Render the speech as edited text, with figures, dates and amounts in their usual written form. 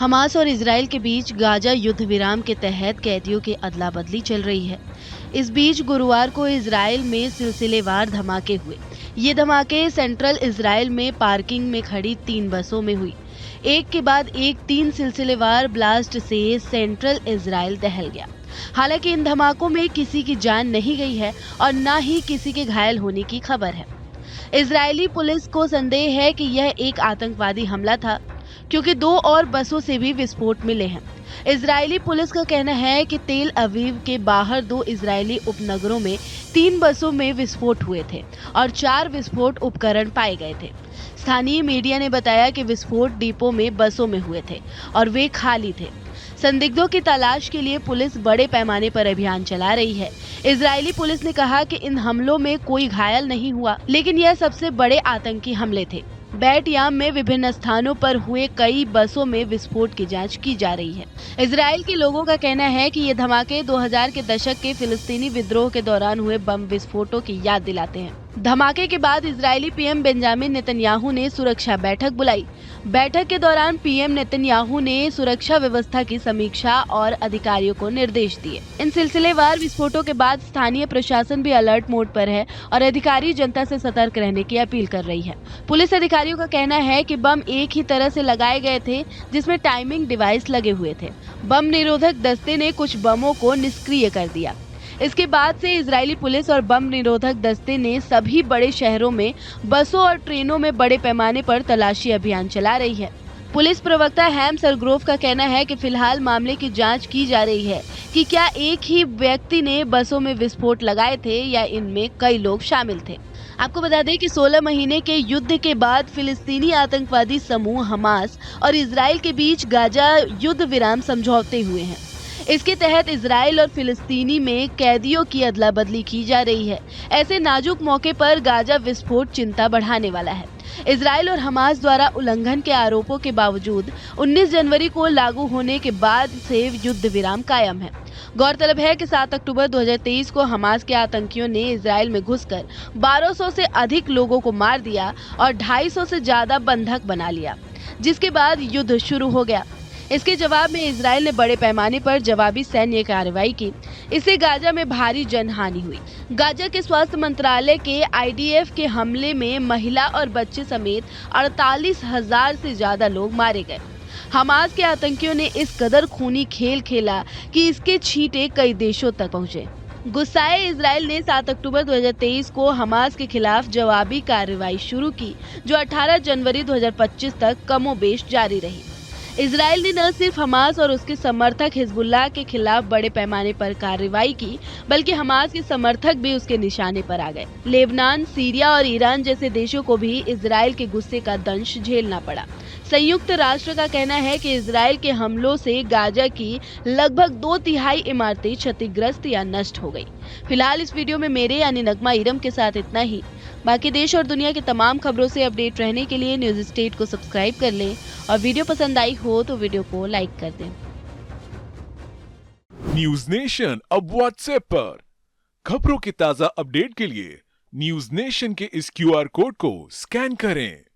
Hamas और Israel के बीच Gaza युद्ध विराम के तहत कैदियों की अदला बदली चल रही है। इस बीच गुरुवार को इजराइल में सिलसिलेवार धमाके हुए। ये धमाके सेंट्रल इजराइल में पार्किंग में खड़ी 3 बसों में हुई। एक के बाद एक 3 सिलसिलेवार ब्लास्ट से सेंट्रल इजराइल दहल गया। हालांकि इन धमाकों में किसी की जान नहीं गई है और न ही किसी के घायल होने की खबर है। इजरायली पुलिस को संदेह है कि यह एक आतंकवादी हमला था, क्योंकि 2 और बसों से भी विस्फोट मिले हैं। इजरायली पुलिस का कहना है कि तेल अवीव के बाहर 2 इजरायली उपनगरों में 3 बसों में विस्फोट हुए थे और 4 विस्फोट उपकरण पाए गए थे। स्थानीय मीडिया ने बताया कि विस्फोट डिपो में बसों में हुए थे और वे खाली थे। संदिग्धों की तलाश के लिए पुलिस बड़े पैमाने पर अभियान चला रही है। इजरायली पुलिस ने कहा कि इन हमलों में कोई घायल नहीं हुआ, लेकिन यह सबसे बड़े आतंकी हमले थे। बैट याम में विभिन्न स्थानों पर हुए कई बसों में विस्फोट की जांच की जा रही है। इजराइल के लोगों का कहना है कि ये धमाके 2000 के दशक के फिलिस्तीनी विद्रोह के दौरान हुए बम विस्फोटों की याद दिलाते हैं। धमाके के बाद इजरायली पीएम बेंजामिन नेतन्याहू ने सुरक्षा बैठक बुलाई। बैठक के दौरान पीएम नेतन्याहू ने सुरक्षा व्यवस्था की समीक्षा और अधिकारियों को निर्देश दिए। इन सिलसिलेवार विस्फोटों के बाद स्थानीय प्रशासन भी अलर्ट मोड पर है और अधिकारी जनता से सतर्क रहने की अपील कर रही है। पुलिस अधिकारियों का कहना है कि बम एक ही तरह से लगाए गए थे, जिसमें टाइमिंग डिवाइस लगे हुए थे। बम निरोधक दस्ते ने कुछ बमों को निष्क्रिय कर दिया। इसके बाद से इजरायली पुलिस और बम निरोधक दस्ते ने सभी बड़े शहरों में बसों और ट्रेनों में बड़े पैमाने पर तलाशी अभियान चला रही है। पुलिस प्रवक्ता हैम सरग्रोव का कहना है कि फिलहाल मामले की जांच की जा रही है कि क्या एक ही व्यक्ति ने बसों में विस्फोट लगाए थे या इनमें कई लोग शामिल थे। आपको बता दें कि 16 महीने के युद्ध के बाद फिलिस्तीनी आतंकवादी समूह हमास और इजराइल के बीच गाजा युद्ध विराम समझौते हुए हैं। इसके तहत इजराइल और फिलिस्तीनी में कैदियों की अदला बदली की जा रही है। ऐसे नाजुक मौके पर गाजा विस्फोट चिंता बढ़ाने वाला है। इजराइल और हमास द्वारा उल्लंघन के आरोपों के बावजूद 19 जनवरी को लागू होने के बाद से युद्ध विराम कायम है। गौरतलब है कि 7 अक्टूबर 2023 को हमास के आतंकियों ने इजराइल में घुसकर 1200 से अधिक लोगों को मार दिया और 250 से ज्यादा बंधक बना लिया, जिसके बाद युद्ध शुरू हो गया। इसके जवाब में इजराइल ने बड़े पैमाने पर जवाबी सैन्य कार्रवाई की। इससे गाजा में भारी जनहानि हुई। गाजा के स्वास्थ्य मंत्रालय के आईडीएफ के हमले में महिला और बच्चे समेत 48,000 से ज्यादा लोग मारे गए। हमास के आतंकियों ने इस कदर खूनी खेल खेला कि इसके छींटे कई देशों तक पहुंचे। गुस्साए इजराइल ने 7 अक्टूबर 2023 को हमास के खिलाफ जवाबी कार्रवाई शुरू की, जो 18 जनवरी 2025 तक कमोबेश जारी रही। इजराइल ने न सिर्फ हमास और उसके समर्थक हिजबुल्लाह के खिलाफ बड़े पैमाने पर कार्रवाई की, बल्कि हमास के समर्थक भी उसके निशाने पर आ गए। लेबनान, सीरिया और ईरान जैसे देशों को भी इजराइल के गुस्से का दंश झेलना पड़ा। संयुक्त राष्ट्र का कहना है कि इजराइल के हमलों से गाजा की लगभग 2/3 इमारतें क्षतिग्रस्त या नष्ट हो गई। फिलहाल इस वीडियो में मेरे यानी नगमा इरम के साथ इतना ही। बाकी देश और दुनिया की तमाम खबरों से अपडेट रहने के लिए न्यूज स्टेट को सब्सक्राइब कर लें और वीडियो पसंद आई हो तो वीडियो को लाइक कर दें। न्यूज नेशन अब व्हाट्सएप पर खबरों की ताजा अपडेट के लिए न्यूज नेशन के इस क्यूआर कोड को स्कैन करें।